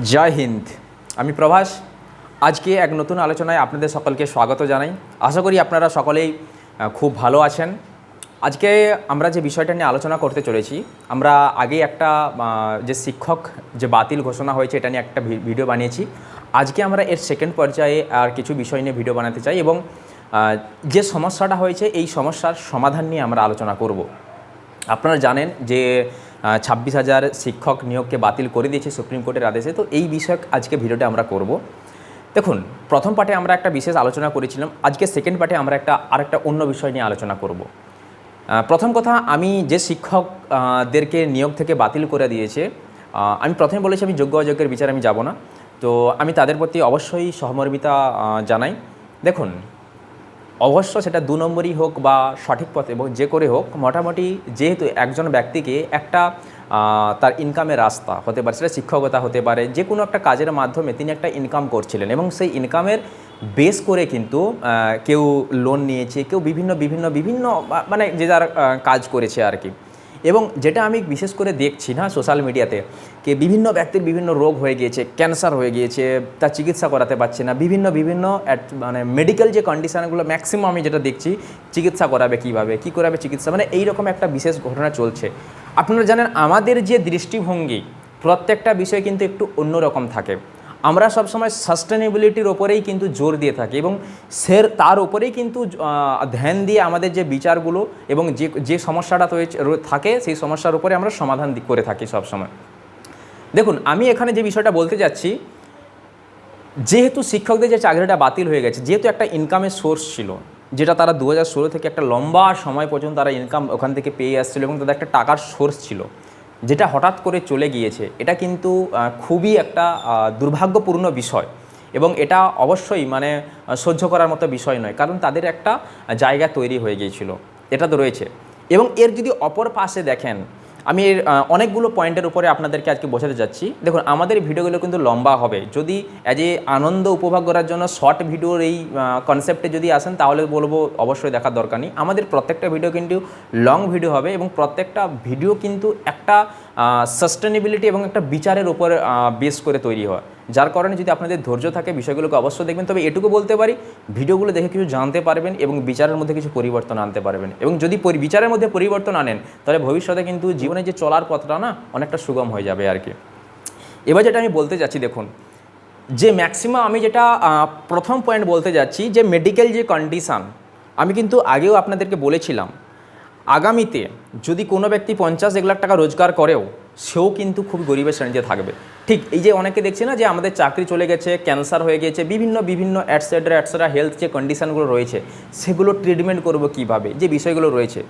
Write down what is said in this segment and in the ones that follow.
জয় হিন্দ। আমি প্রভাস। আজকে এক নতুন আলোচনায় আপনাদের সকলকে স্বাগত জানাই। আশা করি আপনারা সকলেই খুব ভালো আছেন। আজকে আমরা যে বিষয়টা নিয়ে আলোচনা করতে চলেছি, আমরা আগে একটা যে শিক্ষক যে বাতিল ঘোষণা হয়েছে এটা নিয়ে একটা ভিডিও বানিয়েছি। আজকে আমরা এর সেকেন্ড পর্যায়ে আর কিছু বিষয় নিয়ে ভিডিও বানাতে চাই এবং যে সমস্যাটা হয়েছে এই সমস্যার সমাধান নিয়ে আমরা আলোচনা করব। আপনারা জানেন যে 26,000 শিক্ষক নিয়োগকে বাতিল করে দিয়েছে সুপ্রিম কোর্টের আদেশে। তো এই বিষয়ক আজকে ভিডিওটা আমরা করব। দেখুন, প্রথম পার্টে আমরা একটা বিশেষ আলোচনা করেছিলাম, আজকে সেকেন্ড পার্টে আমরা আরেকটা অন্য বিষয় নিয়ে আলোচনা করব। প্রথম কথা, আমি যে শিক্ষকদেরকে নিয়োগ থেকে বাতিল করে দিয়েছে, আমি প্রথমে বলেছি আমি যোগ্য অযোগ্যের বিচার আমি যাব না। তো আমি তাদের প্রতি অবশ্যই সহমর্মিতা জানাই। দেখুন, অবশ্য সেটা 2 নম্বরই হোক বা সঠিক পথে এবং যে করে হোক, মোটামুটি যেহেতু একজন ব্যক্তিকে একটা তার ইনকামের রাস্তা হতে পারে, সেটা শিক্ষকতা হতে পারে, যে কোনো একটা কাজের মাধ্যমে তিনি একটা ইনকাম করছিলেন এবং সেই ইনকামের বেস করে কিন্তু কেউ লোন নিয়েছে, কেউ বিভিন্ন মানে যে যার কাজ করেছে আর কি। এবং যেটা আমি বিশেষ করে দেখছি না সোশ্যাল মিডিয়াতে, যে বিভিন্ন ব্যক্তির বিভিন্ন রোগ হয়ে গিয়েছে, ক্যান্সার হয়ে গিয়েছে, তার চিকিৎসা করাতে পারছে না, বিভিন্ন মানে মেডিকেল যে কন্ডিশানগুলো ম্যাক্সিমাম আমি যেটা দেখছি, চিকিৎসা করাবে কীভাবে, কী করাবে চিকিৎসা, মানে এইরকম একটা বিশেষ ঘটনা চলছে। আপনারা জানেন আমাদের যে দৃষ্টিভঙ্গি প্রত্যেকটা বিষয় কিন্তু একটু অন্যরকম থাকে। আমরা সবসময় সাস্টেনেবিলিটির ওপরেই কিন্তু জোর দিয়ে থাকি এবং তার উপরেই কিন্তু ধ্যান দিয়ে আমাদের যে বিচারগুলো এবং যে সমস্যাটা থাকে সেই সমস্যার উপরে আমরা সমাধান করে থাকি সবসময়। দেখুন, আমি এখানে যে বিষয়টা বলতে যাচ্ছি, যেহেতু শিক্ষকদের যে চাকরিটা বাতিল হয়ে গেছে, যেহেতু একটা ইনকামের সোর্স ছিল, যেটা তারা 2016 থেকে একটা লম্বা সময় পর্যন্ত তারা ইনকাম ওখান থেকে পেয়ে আসছিল এবং তাদের একটা টাকার সোর্স ছিল, যেটা হঠাৎ করে চলে গিয়েছে, এটা কিন্তু খুবই একটা দুর্ভাগ্যপূর্ণ বিষয় এবং এটা অবশ্যই মানে সহ্য করার মতো বিষয় নয়, কারণ তাদের একটা জায়গা তৈরি হয়ে গিয়েছিল, এটা তো রয়েছে। এবং এর যদি অপর পাশে দেখেন, আমি এর অনেকগুলো পয়েন্টের উপরে আপনাদেরকে আজকে বোঝাতে যাচ্ছি। দেখুন, আমাদের ভিডিওগুলো কিন্তু লম্বা হবে, যদি অ্যাজ এ আনন্দ উপভোগ করার জন্য শর্ট ভিডিওর এই কনসেপ্টে যদি আসেন তাহলে বলবো অবশ্যই দেখার দরকার নেই। আমাদের প্রত্যেকটা ভিডিও কিন্তু লং ভিডিও হবে এবং প্রত্যেকটা ভিডিও কিন্তু একটা সাস্টেনেবিলিটি এবং একটা বিচারের উপর বেস করে তৈরি হয়, যার কারণে যদি আপনাদের ধৈর্য থাকে বিষয়গুলোকে অবশ্যই দেখবেন। তবে এটুকু বলতে পারি, ভিডিওগুলো দেখে কিছু জানতে পারবেন এবং বিচারের মধ্যে কিছু পরিবর্তন আনতে পারবেন এবং যদি বিচারের মধ্যে পরিবর্তন আনেন তাহলে ভবিষ্যতে কিন্তু জীবনে যে চলার পথটা না অনেকটা সুগম হয়ে যাবে আর কি। এবার যেটা আমি বলতে যাচ্ছি, দেখুন, যে ম্যাক্সিমাম আমি যেটা প্রথম পয়েন্ট বলতে যাচ্ছি, যে মেডিকেল যে কন্ডিশান, আমি কিন্তু আগেও আপনাদেরকে বলেছিলাম, আগামীতে যদি কোনো ব্যক্তি 50-1 লাখ টাকা রোজগার করেও সেও কিন্তু খুব গরিবের শ্রেণীতে থাকবে। ঠিক এই যে অনেকে দেখছে না যে আমাদের চাকরি চলে গেছে, ক্যান্সার হয়ে গেছে, বিভিন্ন অ্যাটসেট্রা হেলথ যে কন্ডিশানগুলো রয়েছে সেগুলো ট্রিটমেন্ট করব কীভাবে, যে বিষয়গুলো রয়েছে।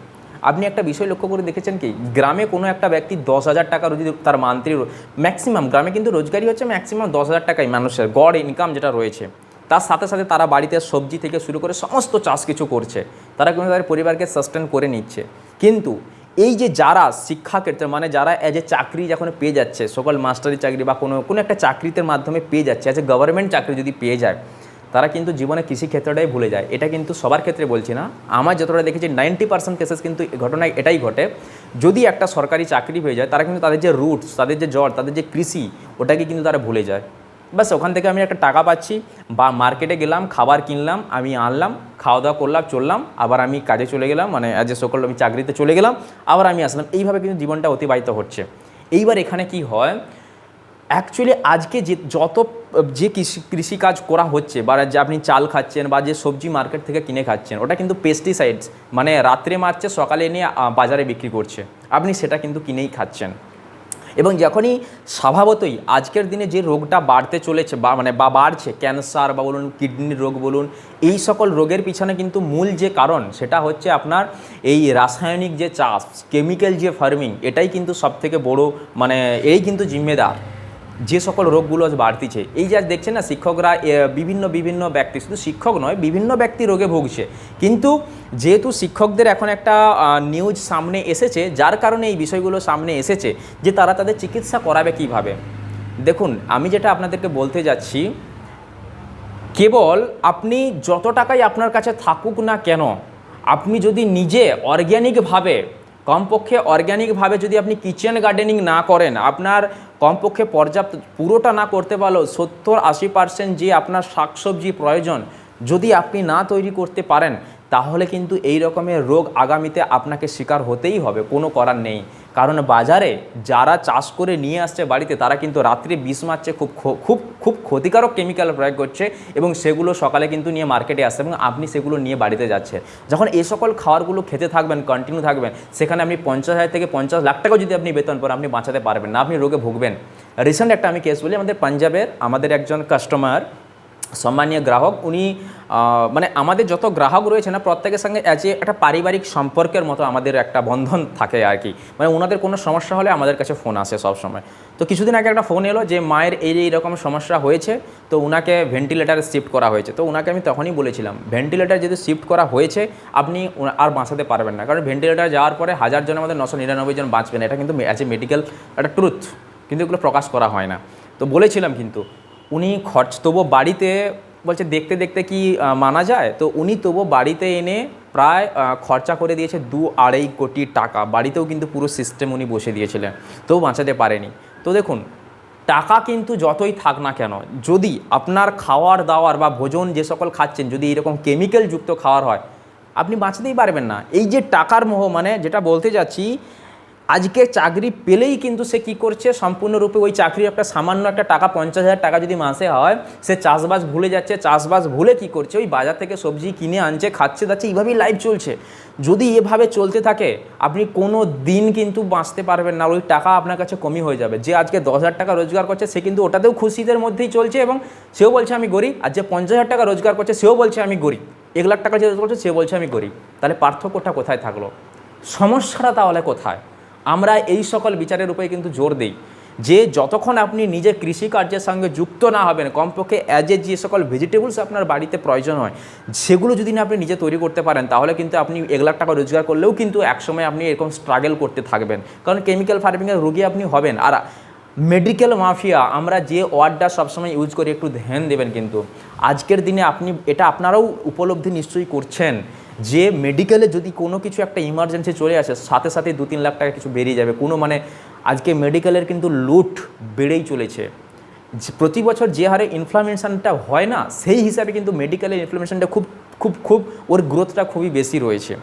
আপনি একটা বিষয় লক্ষ্য করে দেখেছেন কি, গ্রামে কোনো একটা ব্যক্তি 10,000 টাকা যদি তার মান্থলি, ম্যাক্সিমাম গ্রামে কিন্তু রোজগারই হচ্ছে ম্যাক্সিমাম 10,000 টাকাই মানুষের গড় ইনকাম যেটা রয়েছে, তার সাথে সাথে তারা বাড়িতে সবজি থেকে শুরু করে সমস্ত চাষ কিছু করছে, তারা কিন্তু তাদের পরিবারকে সাস্টেন করে নিচ্ছে। কিন্তু এই যে যারা শিক্ষাক্ষেত্রে মানে যারা অ্যাজ এ চাকরি যখন পেয়ে যাচ্ছে, সকল মাস্টারি চাকরি বা কোনো একটা চাকরিতে মাধ্যমে পেয়ে যাচ্ছে, অ্যাজ এ গভর্নমেন্ট চাকরি যদি পেয়ে যায়, তারা কিন্তু জীবনে কৃষিক্ষেত্রটাই ভুলে যায়। এটা কিন্তু সবার ক্ষেত্রে বলছি না, আমার যতটা দেখেছি 90% কেসেস কিন্তু ঘটনায় এটাই ঘটে। যদি একটা সরকারি চাকরি হয়ে যায় তারা কিন্তু তাদের যে রুটস, তাদের যে জড়, তাদের যে কৃষি, ওটাকে কিন্তু তারা ভুলে যায়। বাস ওখান থেকে আমি একটা টাকা পাচ্ছি বা মার্কেটে গেলাম, খাবার কিনলাম, আমি আনলাম, খাওয়া দাওয়া করলাম, চললাম, আবার আমি কাজে চলে গেলাম, মানে অ্যাজ এ সকল আমি চাকরিতে চলে গেলাম, আবার আমি আসলাম, এইভাবে কিন্তু জীবনটা অতিবাহিত হচ্ছে। এইবার এখানে কি হয়, অ্যাকচুয়ালি আজকে যে কৃষিকাজ করা হচ্ছে বা যে আপনি চাল খাচ্ছেন বা যে সবজি মার্কেট থেকে কিনে খাচ্ছেন, ওটা কিন্তু পেস্টিসাইডস, মানে রাত্রে মারছে সকালে এনে বাজারে বিক্রি করছে, আপনি সেটা কিন্তু কিনেই খাচ্ছেন। এবং যখনই স্বভাবতই আজকের দিনে যে রোগটা বাড়তে চলেছে বা বাড়ছে, ক্যান্সার বা বলুন কিডনির রোগ বলুন, এই সকল রোগের পিছনে কিন্তু মূল যে কারণ সেটা হচ্ছে আপনার এই রাসায়নিক যে চাষ, কেমিক্যাল যে ফার্মিং, এটাই কিন্তু সবথেকে বড়, মানে এই কিন্তু জিম্মেদার যে সকল রোগগুলো আজ বাড়তিছে। এই যে আজ দেখছেন না, শিক্ষকরা বিভিন্ন ব্যক্তি, শুধু শিক্ষক নয়, বিভিন্ন ব্যক্তি রোগে ভুগছে, কিন্তু যেহেতু শিক্ষকদের এখন একটা নিউজ সামনে এসেছে, যার কারণে এই বিষয়গুলো সামনে এসেছে যে তারা তাদের চিকিৎসা করাবে কিভাবে। দেখুন, আমি যেটা আপনাদেরকে বলতে যাচ্ছি, কেবল আপনি যত টাকাই আপনার কাছে থাকুক না কেন, আপনি যদি নিজে অর্গ্যানিকভাবে, কমপক্ষে অর্গ্যানিকভাবে যদি আপনি কিচেন গার্ডেনিং না করেন, আপনার কমপক্ষে পর্যাপ্ত পুরোটা না করতে পারলেও 70-80% যে আপনার শাকসবজি প্রয়োজন যদি আপনি না তৈরি করতে পারেন, তাহলে কিন্তু এই রকমের রোগ আগামীতে আপনাকে শিকার হতেই হবে, কোনো করার নেই। কারণ বাজারে যারা চাষ করে নিয়ে আসছে বাড়িতে, তারা কিন্তু রাত্রে বিষ মারছে, খুব খুব খুব ক্ষতিকারক কেমিক্যাল প্রয়োগ করছে, এবং সেগুলো সকালে কিন্তু নিয়ে মার্কেটে আসছে এবং আপনি সেগুলো নিয়ে বাড়িতে যাচ্ছে। যখন এই সকল খাবারগুলো খেতে থাকবেন, কন্টিনিউ থাকবেন, সেখানে আপনি 50,000 থেকে 50 লাখ টাকাও যদি আপনি বেতন পান, আপনি বাঁচাতে পারবেন না, আপনি রোগে ভুগবেন। রিসেন্ট একটা আমি কেস বলি, আমাদের পাঞ্জাবের আমাদের একজন কাস্টমার, সম্মানীয় গ্রাহক, উনি মানে আমাদের যত গ্রাহক রয়েছে না, প্রত্যেকের সঙ্গে একটা পারিবারিক সম্পর্কের মতো আমাদের একটা বন্ধন থাকে আর কি। মানে ওনাদের কোনো সমস্যা হলে আমাদের কাছে ফোন আসে সবসময়। তো কিছুদিন আগে একটা ফোন এলো যে মায়ের এইরকম সমস্যা হয়েছে, তো ওনাকে ভেন্টিলেটারে শিফট করা হয়েছে। তো ওনাকে আমি তখনই বলেছিলাম, ভেন্টিলেটার যদি শিফট করা হয়েছে আপনি আর বাঁচাতে পারবেন না, কারণ ভেন্টিলেটার যাওয়ার পরে 1000 জনের মধ্যে 999 জন বাঁচবেন, এটা কিন্তু মেডিকেল একটা ট্রুথ, কিন্তু এগুলো প্রকাশ করা হয় না। তো বলেছিলাম, কিন্তু উনি তবু বাড়িতে বলছে দেখতে দেখতে কি মানা যায়, তো উনি তবু বাড়িতে এনে প্রায় খরচা করে দিয়েছে 2-2.5 কোটি টাকা। বাড়িতেও কিন্তু পুরো সিস্টেম উনি বসে দিয়েছিলেন, তবু বাঁচাতে পারেনি। তো দেখুন, টাকা কিন্তু যতই থাক না কেন, যদি আপনার খাওয়ার দাওয়ার বা ভোজন যে সকল খাচ্ছেন যদি এরকম কেমিক্যালযুক্ত খাওয়ার হয়, আপনি বাঁচতেই পারবেন না। এই যে টাকার মোহ, মানে যেটা বলতে যাচ্ছি, আজকে চাকরি পেলেই কিন্তু সে কী করছে, সম্পূর্ণরূপে ওই চাকরির একটা সামান্য একটা টাকা, 50,000 টাকা যদি মাসে হয়, সে চাষবাস ভুলে যাচ্ছে। চাষবাস ভুলে কী করছে, ওই বাজার থেকে সবজি কিনে আনছে, খাচ্ছে যাচ্ছে, এইভাবেই লাইফ চলছে। যদি এভাবে চলতে থাকে, আপনি কোনো দিন কিন্তু বাঁচতে পারবেন না, ওই টাকা আপনার কাছে কমই হয়ে যাবে। যে আজকে 10,000 টাকা রোজগার করছে, সে কিন্তু ওটাতেও খুশিদের মধ্যেই চলছে, এবং সেও বলছে আমি গরিব। আর যে 50,000 টাকা রোজগার করছে, সেও বলছে আমি গরিব। 1 লাখ টাকা যে রোজগার করছে, সে বলছে আমি গরিব। তাহলে পার্থক্যটা কোথায় থাকলো? সমস্যাটা তাহলে কোথায়? আমরা এই সকল বিচারের উপরে কিন্তু জোর দিই যে যতক্ষণ আপনি নিজের কৃষিকার্যের সঙ্গে যুক্ত না হবেন, কমপক্ষে যে সকল ভেজিটেবলস আপনার বাড়িতে প্রয়োজন হয়, সেগুলো যদি না আপনি নিজে তৈরি করতে পারেন, তাহলে কিন্তু আপনি 1 লাখ টাকা রোজগার করলেও কিন্তু একসময় আপনি এরকম স্ট্রাগল করতে থাকবেন, কারণ কেমিক্যাল ফার্মিংয়ের রোগী আপনি হবেন। আর মেডিকেল মাফিয়া, আমরা যে ওয়ার্ডটা সবসময় ইউজ করি, একটু ধ্যান দেবেন। কিন্তু আজকের দিনে আপনি এটা আপনারাও উপলব্ধি নিশ্চয়ই করছেন যে মেডিকেলে যদি কোনো কিছু একটা ইমার্জেন্সি চলে আসে, সাথে সাথে 2-3 লাখ টাকা কিছু বেরিয়ে যাবে। কোনো মানে আজকে মেডিকেলের কিন্তু লুট বেড়েই চলেছে। প্রতি বছর যে হারে ইনফ্লামেশনটা হয় না, সেই হিসাবে কিন্তু মেডিকেলের ইনফ্লামেশনটা খুব খুব খুব ওর গ্রোথটা খুবই বেশি রয়েছে।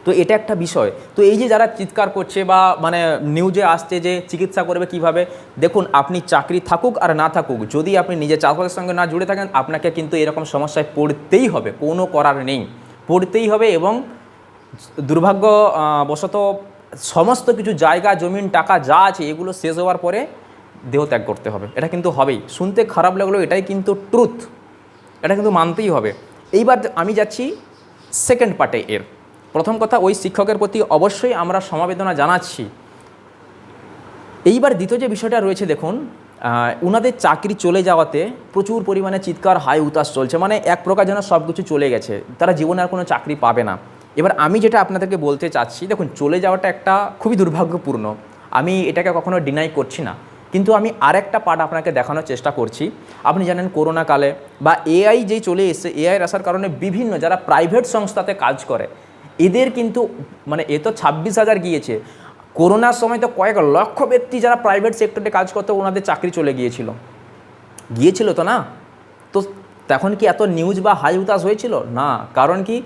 তো এটা একটা বিষয়। তো এই যে যারা চিৎকার করছে বা মানে নিউজে আসছে যে চিকিৎসা করবে কিভাবে, দেখুন, আপনি চাকরি থাকুক আর না থাকুক, যদি আপনি নিজের চাষবাসের সঙ্গে না জুড়ে থাকেন, আপনাকে কিন্তু এরকম সমস্যায় পড়তেই হবে, কোনো করার নেই, পড়তেই হবে। এবং দুর্ভাগ্যবশত সমস্ত কিছু জায়গা, জমিন, টাকা যা আছে, এগুলো শেষ হওয়ার পরে দেহ ত্যাগ করতে হবে। এটা কিন্তু হবেই। শুনতে খারাপ লাগলেও এটাই কিন্তু ট্রুথ, এটা কিন্তু মানতেই হবে। এইবার আমি যাচ্ছি সেকেন্ড পার্টে। এর প্রথম কথা, ওই শিক্ষকের প্রতি অবশ্যই আমরা সমবেদনা জানাচ্ছি। এইবার দ্বিতীয় যে বিষয়টা রয়েছে, দেখুন, ওনাদের চাকরি চলে যাওয়াতে প্রচুর পরিমাণে চিৎকার, হাই উতাস চলছে, মানে এক প্রকার যেন সব কিছু চলে গেছে, তারা জীবনে আর কোনো চাকরি পাবে না। এবার আমি যেটা আপনাদেরকে বলতে চাচ্ছি, দেখুন, চলে যাওয়াটা একটা খুবই দুর্ভাগ্যপূর্ণ, আমি এটাকে কখনো ডিনাই করছি না, কিন্তু আমি আরেকটা পার্ট আপনাকে দেখানোর চেষ্টা করছি। আপনি জানেন করোনাকালে বা এআই যেই চলে এসেছে, এআইয়ের আসার কারণে বিভিন্ন যারা প্রাইভেট সংস্থাতে কাজ করে, এদের কিন্তু মানে এ তো 26,000 গিয়েছে। করোনার সময় তো কয়েক লক্ষ ব্যক্তি যারা প্রাইভেট সেক্টরে কাজ করতো, ওনাদের চাকরি চলে গিয়েছিল তো না? তো তখন কি এত নিউজ বা হাই উতাস হয়েছিল না? কারণ কি,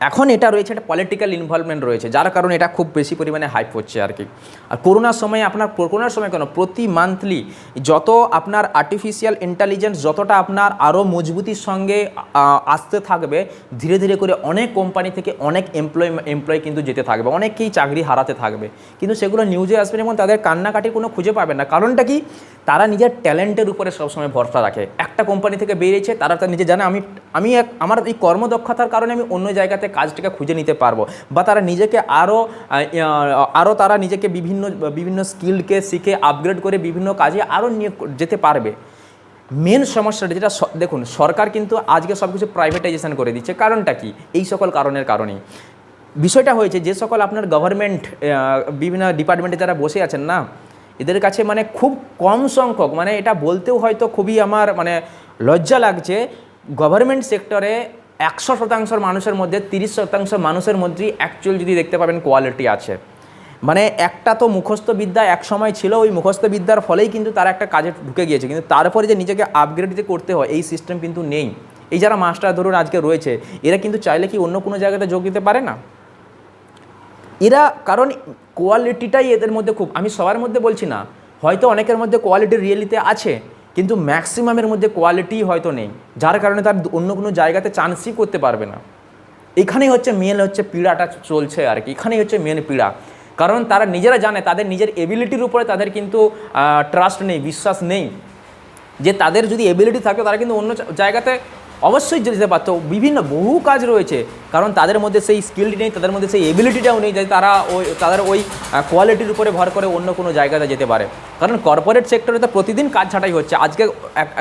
এখন এটা রয়েছে, একটা পলিটিক্যাল ইনভলভমেন্ট রয়েছে, যার কারণে এটা খুব বেশি পরিমাণে হাইপ হচ্ছে আর কি। আর করোনার সময় করোনার সময় কেন, প্রতি মান্থলি যত আপনার আর্টিফিশিয়াল ইন্টেলিজেন্স যতটা আপনার আরও মজবুতির সঙ্গে আসতে থাকবে, ধীরে ধীরে করে অনেক কোম্পানি থেকে অনেক এমপ্লয় কিন্তু যেতে থাকবে, অনেকেই চাকরি হারাতে থাকবে, কিন্তু সেগুলো নিউজে আসবে এবং তাদের কান্নাকাটির কোনো খুঁজে পাবেন না। কারণটা কি, তারা নিজের ট্যালেন্টের উপরে সবসময় ভরসা রাখে। একটা কোম্পানি থেকে বেরিয়েছে, তারা নিজে জানে আমার এই কর্মদক্ষতার কারণে আমি অন্য জায়গাতে কাজটাকে খুঁজে নিতে পারবো, বা তারা নিজেকে আরও তারা নিজেকে বিভিন্ন স্কিলকে শিখে আপগ্রেড করে বিভিন্ন কাজে আরও নিয়ে যেতে পারবে। মেন সমস্যাটা যেটা, দেখুন, সরকার কিন্তু আজকে সব কিছু প্রাইভেটাইজেশন করে দিচ্ছে। কারণটা কি, এই সকল কারণের কারণেই বিষয়টা হয়েছে। যে সকল আপনার গভর্নমেন্ট বিভিন্ন ডিপার্টমেন্টে যারা বসে আছেন না, এদের কাছে মানে খুব কম সংখ্যক, মানে এটা বলতেও হয়তো খুবই আমার মানে লজ্জা লাগছে, গভর্নমেন্ট সেক্টরে 100% মানুষের মধ্যে 30% মানুষের মধ্যেই অ্যাকচুয়াল যদি দেখতে পাবেন কোয়ালিটি আছে। মানে একটা তো মুখস্থ বিদ্যা এক সময় ছিল, ওই মুখস্থ বিদ্যার ফলেই কিন্তু তারা একটা কাজে ঢুকে গিয়েছে, কিন্তু তারপরে যে নিজেকে আপগ্রেড যে করতে হয় এই সিস্টেম কিন্তু নেই। এই যারা মাস্টার ধরুন আজকে রয়েছে, এরা কিন্তু চাইলে কি অন্য কোনো জায়গাতে যোগ দিতে পারে না? এরা কারণ কোয়ালিটিটাই এদের মধ্যে খুব, আমি সবার মধ্যে বলছি না, হয়তো অনেকের মধ্যে কোয়ালিটি রিয়েলিতে আছে, কিন্তু ম্যাক্সিমামের মধ্যে কোয়ালিটি হয়তো নেই, যার কারণে তার অন্য কোনো জায়গাতে চান্সই করতে পারবে না। এখানেই হচ্ছে মেন হচ্ছে পীড়াটা চলছে আর কি, এখানেই হচ্ছে মেন পীড়া। কারণ তারা নিজেরা জানে তাদের নিজের এবিলিটির উপরে তাদের কিন্তু ট্রাস্ট নেই, বিশ্বাস নেই, যে তাদের যদি এবিলিটি থাকতো তারা কিন্তু অন্য জায়গাতে অবশ্যই যেতে পারতো। বিভিন্ন বহু কাজ রয়েছে, কারণ তাদের মধ্যে সেই স্কিলটি নেই, তাদের মধ্যে সেই এবিলিটিটাও নেই যে তারা তাদের ওই কোয়ালিটির উপরে ভর করে অন্য কোনো জায়গাতে যেতে পারে। কারণ কর্পোরেট সেক্টরে তো প্রতিদিন কাজ ছাঁটাই হচ্ছে, আজকে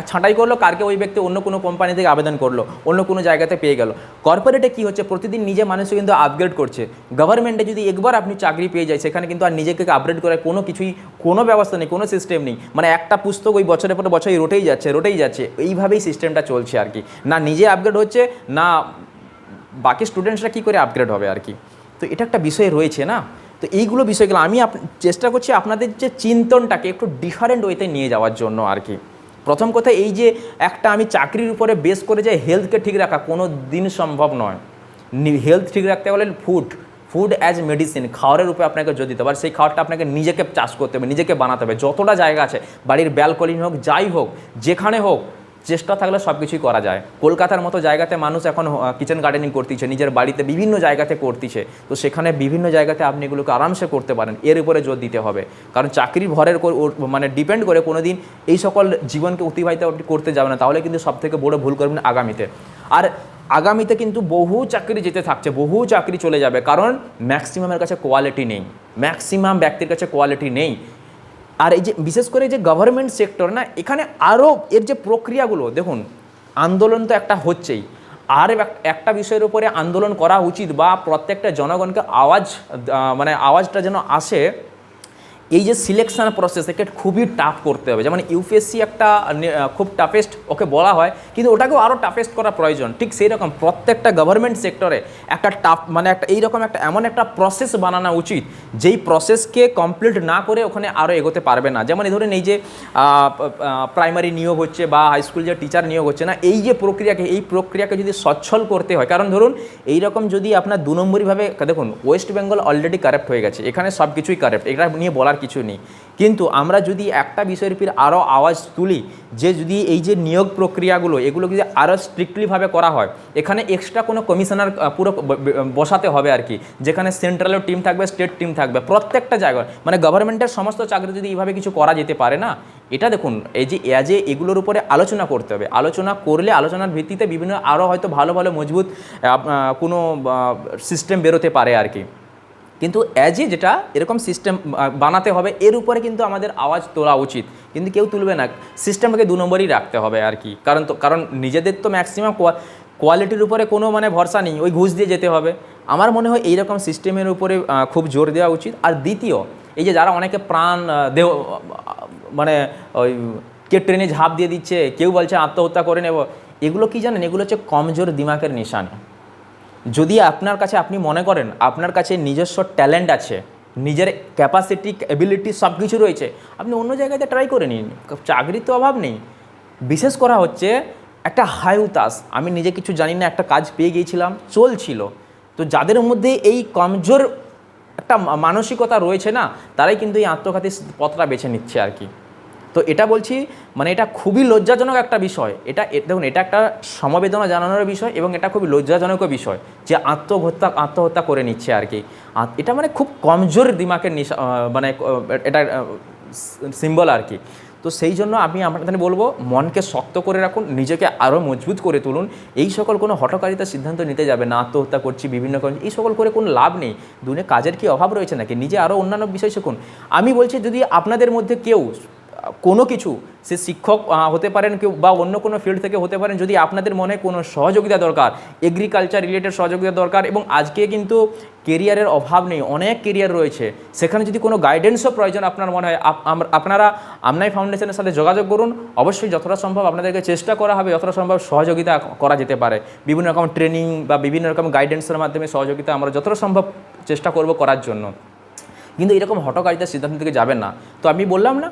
ছাঁটাই করলো, কালকে ওই ব্যক্তি অন্য কোনো কোম্পানি থেকে আবেদন করলো, অন্য কোনো জায়গাতে পেয়ে গেল। কর্পোরেটে কী হচ্ছে, প্রতিদিন নিজে মানুষকে কিন্তু আপগ্রেড করছে। গভর্নমেন্টে যদি একবার আপনি চাকরি পেয়ে যায়, সেখানে কিন্তু আর নিজেকে আপগ্রেড করার কোনো ব্যবস্থা নেই, কোনো সিস্টেম নেই। মানে একটা পুস্তক ওই বছরের পর বছর রোটেই যাচ্ছে, এইভাবেই সিস্টেমটা চলছে আর কি। না নিজে আপগ্রেড হচ্ছে, না বাকি স্টুডেন্টসরা কী করে আপগ্রেড হবে আর কি। তো এটা একটা বিষয় রয়েছে না। তো এইগুলো বিষয়গুলো আমি চেষ্টা করছি আপনাদের যে চিন্তনটাকে একটু ডিফারেন্ট ওয়েতে নিয়ে যাওয়ার জন্য আর কি। প্রথম কথা এই যে একটা আমি চাকরির উপরে বেস করে যে হেলথকে ঠিক রাখা কোনো দিন সম্ভব নয়। হেলথ ঠিক রাখতে হলে ফুড অ্যাজ মেডিসিন, খাওয়ারের উপরে আপনাকে যদি দিতে পারে, সেই খাওয়ারটা আপনাকে নিজেকে চাষ করতে হবে, নিজেকে বানাতে হবে। যতটা জায়গা আছে, বাড়ির ব্যালকনি হোক, যাই হোক, যেখানে হোক, চেষ্টা থাকলে সব কিছুই করা যায়। কলকাতার মতো জায়গাতে মানুষ এখন কিচেন গার্ডেনিং করতেছে, নিজের বাড়িতে বিভিন্ন জায়গাতে করতেছে। তো সেখানে বিভিন্ন জায়গাতে আপনি এগুলোকে আরামসে করতে পারেন, এর উপরে জোর দিতে হবে। কারণ চাকরি ভরের মানে ডিপেন্ড করে কোনো দিন এই সকল জীবনকে অতিবাহিত করতে যাবে না, তাহলে কিন্তু সবথেকে বড় ভুল করবেন আগামীতে। আর আগামীতে কিন্তু বহু চাকরি যেতে থাকছে, বহু চাকরি চলে যাবে, কারণ ম্যাক্সিমামের কাছে কোয়ালিটি নেই, ম্যাক্সিমাম ব্যক্তির কাছে কোয়ালিটি নেই। আর এই যে বিশেষ করে যে গভর্নমেন্ট সেক্টর না, এখানে আরও এর যে প্রক্রিয়াগুলো দেখুন, আন্দোলন তো একটা হচ্ছেই, আর একটা বিষয়ের উপরে আন্দোলন করা উচিত, বা প্রত্যেকটা জনগণকে আওয়াজটা যেন আসে। এই যে সিলেকশন প্রসেস, একে খুবই টাফ করতে হবে। যেমন ইউপিএসসি একটা খুব টাফেস্ট ওকে বলা হয়, কিন্তু ওটাকেও আরও টাফেস্ট করা প্রয়োজন। ঠিক সেই রকম প্রত্যেকটা গভর্নমেন্ট সেক্টরে একটা টাফ একটা এইরকম এমন একটা প্রসেস বানানো উচিত, যেই প্রসেসকে কমপ্লিট না করে ওখানে আরও এগোতে পারবে না। যেমন ধরুন এই যে প্রাইমারি নিয়োগ হচ্ছে বা হাই স্কুল যে টিচার নিয়োগ হচ্ছে না, এই যে এই প্রক্রিয়াকে যদি সচ্ছল করতে হয়, কারণ ধরুন এইরকম যদি আপনার 2 নম্বরীভাবে দেখুন, ওয়েস্ট বেঙ্গল অলরেডি কারেক্ট হয়ে গেছে, এখানে সব কিছুই কারেক্ট, এটা নিয়ে বলার কিছু নেই। কিন্তু আমরা যদি একটা বিষয়ের উপর আরও আওয়াজ তুলি, যে যদি এই যে নিয়োগ প্রক্রিয়াগুলো এগুলো যদি আরও স্ট্রিক্টলিভাবে করা হয়, এখানে এক্সট্রা কোনো কমিশনার পুরো বসাতে হবে আর কি, যেখানে সেন্ট্রালের টিম থাকবে, স্টেট টিম থাকবে, প্রত্যেকটা জায়গায়। মানে গভর্নমেন্টের সমস্ত চাকরি যদি এইভাবে কিছু করা যেতে পারে না, এটা দেখুন এই যে এগুলোর উপরে আলোচনা করতে হবে। আলোচনা করলে আলোচনার ভিত্তিতে বিভিন্ন আরও হয়তো ভালো ভালো মজবুত কোনো সিস্টেম বেরোতে পারে আর কি। কিন্তু যেটা এরকম সিস্টেম বানাতে হবে, এর উপরে কিন্তু আমাদের আওয়াজ তোলা উচিত, কিন্তু কেউ তুলবে না, সিস্টেমটাকে 2 নম্বরই রাখতে হবে আর কি। কারণ নিজেদের তো ম্যাক্সিমাম কোয়ালিটির উপরে কোনো ভরসা নেই, ওই ঘুষ দিয়ে যেতে হবে। আমার মনে হয় এইরকম সিস্টেমের উপরে খুব জোর দেওয়া উচিত। আর দ্বিতীয়, এই যে যারা অনেকে প্রাণ ওই কে ট্রেনে ঝাঁপ দিয়ে দিচ্ছে, কেউ বলছে আত্মহত্যা করে নেব, এগুলো কি জানেন, এগুলো হচ্ছে কমজোর দিমাগের নিশানি। যদি আপনার কাছে আপনি মনে করেন আপনার কাছে নিজস্ব ট্যালেন্ট আছে, নিজের ক্যাপাসিটি, এবিলিটি সব কিছু রয়েছে, আপনি অন্য জায়গাতে ট্রাই করে নিন, চাকরির তো অভাব নেই। বিশেষ করা হচ্ছে একটা হায়ুতাস, আমি নিজে কিছু জানি না, একটা কাজ পেয়ে গিয়েছিলাম, চলছিল। তো যাদের মধ্যে এই কমজোর একটা মানসিকতা রয়েছে না, তারাই কিন্তু এই আত্মঘাতী পথটা বেছে নিচ্ছে আর কি। তো এটা বলছি, এটা খুবই লজ্জাজনক একটা বিষয়। দেখুন, এটা একটা সমবেদনা জানানোর বিষয়, এবং এটা খুবই লজ্জাজনক বিষয় যে আত্মহত্যা করে নিচ্ছে আর কি। এটা খুব কমজোর দিমাগের এটা সিম্বল আর কি। তো সেই জন্য আমি আপনাদের বলবো, মনকে শক্ত করে রাখুন, নিজেকে আরও মজবুত করে তুলুন। এই সকল কোনো হঠকারিতার সিদ্ধান্ত নিতে যাবে না, আত্মহত্যা করছি, বিভিন্ন কারণ, এই সকল করে কোনো লাভ নেই। দুনিয়া কাজের কি অভাব রয়েছে নাকি? নিজে আরও অন্যান্য বিষয় শিখুন। আমি বলছি, যদি আপনাদের মধ্যে কেউ কোনো কিছু, সে শিক্ষক হতে পারেন কেউ, বা অন্য কোনো ফিল্ড থেকে হতে পারেন, যদি আপনাদের মনে কোনো সহযোগিতা দরকার, এগ্রিকালচার রিলেটেড সহযোগিতা দরকার, এবং আজকে কিন্তু কেরিয়ারের অভাব নেই, অনেক কেরিয়ার রয়েছে, সেখানে যদি কোনো গাইডেন্সও প্রয়োজন আপনার মনে হয়, আপনারা আমনাই ফাউন্ডেশনের সাথে যোগাযোগ করুন। অবশ্যই যতটা সম্ভব আপনাদেরকে চেষ্টা করা হবে, যতটা সম্ভব সহযোগিতা করা যেতে পারে। বিভিন্ন রকম ট্রেনিং বা বিভিন্ন রকম গাইডেন্সের মাধ্যমে সহযোগিতা আমরা যতটা সম্ভব চেষ্টা করব করার জন্য। কিন্তু এরকম হঠকারিতার সিদ্ধান্ত থেকে যাবেন না। তো আমি বললাম না,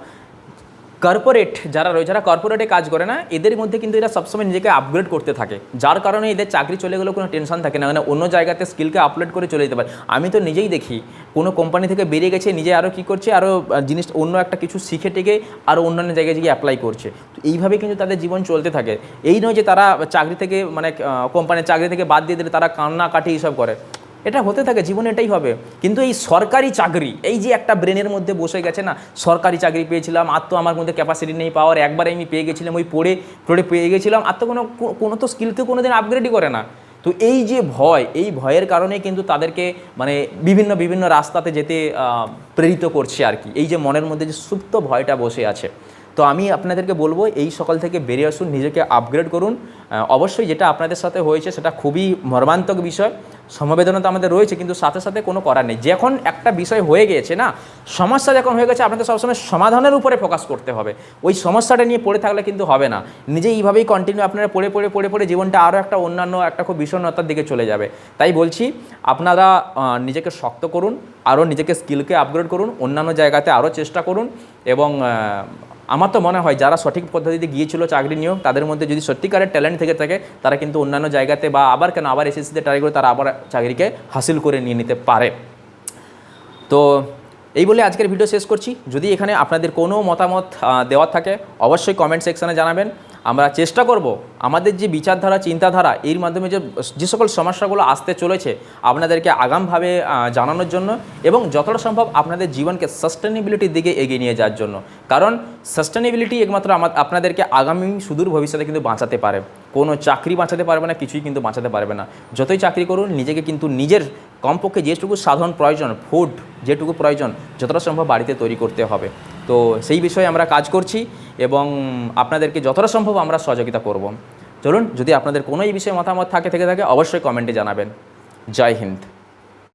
কর্পোরেট যারা রয়েছে, যারা কর্পোরেটে কাজ করে না, এদের মধ্যে কিন্তু এরা সবসময় নিজেকে আপগ্রেড করতে থাকে, যার কারণে এদের চাকরি চলে গেলেও কোনো টেনশন থাকে না, মানে অন্য জায়গাতে স্কিলকে আপলোড করে চলে যেতে পারে। আমি তো নিজেই দেখি, কোনো কোম্পানি থেকে বেরিয়ে গেছে, নিজে আরও কী করছে, আরও জিনিস অন্য একটা কিছু শিখে টেকে আরও অন্যান্য জায়গায় গিয়ে অ্যাপ্লাই করছে। তো এইভাবে কিন্তু তাদের জীবন চলতে থাকে। এই নয় যে তারা চাকরি থেকে মানে কোম্পানির চাকরি থেকে বাদ দিয়ে দিলে তারা কান্নাকাটি এইসব করে, এটা হতে থাকে জীবনে, এটাই হবে। কিন্তু এই সরকারি চাকরি, এই যে একটা ব্রেনের মধ্যে বসে গেছে না, সরকারি চাকরি পেয়েছিলাম, আর তো আমার মধ্যে ক্যাপাসিটি নেই পাওয়ার, একবারে আমি পেয়ে গেছিলাম, ওই পড়ে পেয়ে গেছিলাম, আর তো কোনো তো স্কিলকে কোনো দিন আপগ্রেডই করে না। তো এই যে ভয়, এই ভয়ের কারণে কিন্তু তাদেরকে মানে বিভিন্ন রাস্তাতে যেতে প্রেরিত করছে আর কি, এই যে মনের মধ্যে যে সুপ্ত ভয়টা বসে আছে। তো আমি আপনাদেরকে বলবো এই সকল থেকে বেরিয়ে আসুন, নিজেকে আপগ্রেড করুন। অবশ্যই যেটা আপনাদের সাথে হয়েছে সেটা খুবই মর্মান্তক বিষয়, সমবেদনা তো আমাদের রয়েছে, কিন্তু সাথে সাথে কোনো করার নেই। যখন একটা বিষয় হয়ে গিয়েছে না, সমস্যা যখন হয়ে গেছে, আপনাদের সবসময় সমাধানের উপরে ফোকাস করতে হবে। ওই সমস্যাটা নিয়ে পড়ে থাকলে কিন্তু হবে না। নিজে এইভাবেই কন্টিনিউ আপনারা পড়ে জীবনটা আরও একটা অন্যান্য একটা খুব বিষণ্ণতার দিকে চলে যাবে। তাই বলছি, আপনারা নিজেকে শক্ত করুন, আরও নিজেকে স্কিলকে আপগ্রেড করুন, অন্যান্য জায়গাতে আরও চেষ্টা করুন। এবং আমার তো মনে হয় যারা সঠিক পদ্ধতিতে গিয়েছিল চাকরি নিয়োগ, তাদের মধ্যে যদি সত্যিকারের ট্যালেন্ট থেকে থাকে, তারা কিন্তু অন্যান্য জায়গাতে বা আবার এসএসসিতে ট্রাই করে তারা আবার চাকরিকে হাসিল করে নিয়ে নিতে পারে। তো এই বলে আজকের ভিডিও শেষ করছি। যদি এখানে আপনাদের কোনো মতামত দেওয়ার থাকে অবশ্যই কমেন্ট সেকশানে জানাবেন। আমরা চেষ্টা করব আমাদের যে বিচারধারা, চিন্তাধারা, এর মাধ্যমে যে সকল সমস্যাগুলো আসতে চলেছে আপনাদেরকে আগামভাবে জানানোর জন্য, এবং যতটা সম্ভব আপনাদের জীবনকে সাস্টেনেবিলিটির দিকে এগিয়ে নিয়ে যাওয়ার জন্য। কারণ সাস্টেনেবিলিটি একমাত্র আপনাদেরকে আগামী সুদূর ভবিষ্যতে কিন্তু বাঁচাতে পারে। কোনো চাকরি বাঁচাতে পারবে না, কিছুই কিন্তু বাঁচাতে পারবে না। যতই চাকরি করুন, নিজেকে কিন্তু নিজের কমপক্ষে যেটুকু সাধারণ প্রয়োজন, ফুড যেটুকু প্রয়োজন, যতটা সম্ভব বাড়িতে তৈরি করতে হবে। তো সেই বিষয়ে আমরা কাজ করছি এবং আপনাদেরকে যতটা সম্ভব আমরা সহযোগিতা করব। চলুন, যদি আপনাদের কোনো এই বিষয়ে মতামত থেকে থাকে অবশ্যই কমেন্টে জানাবেন। জয় হিন্দ।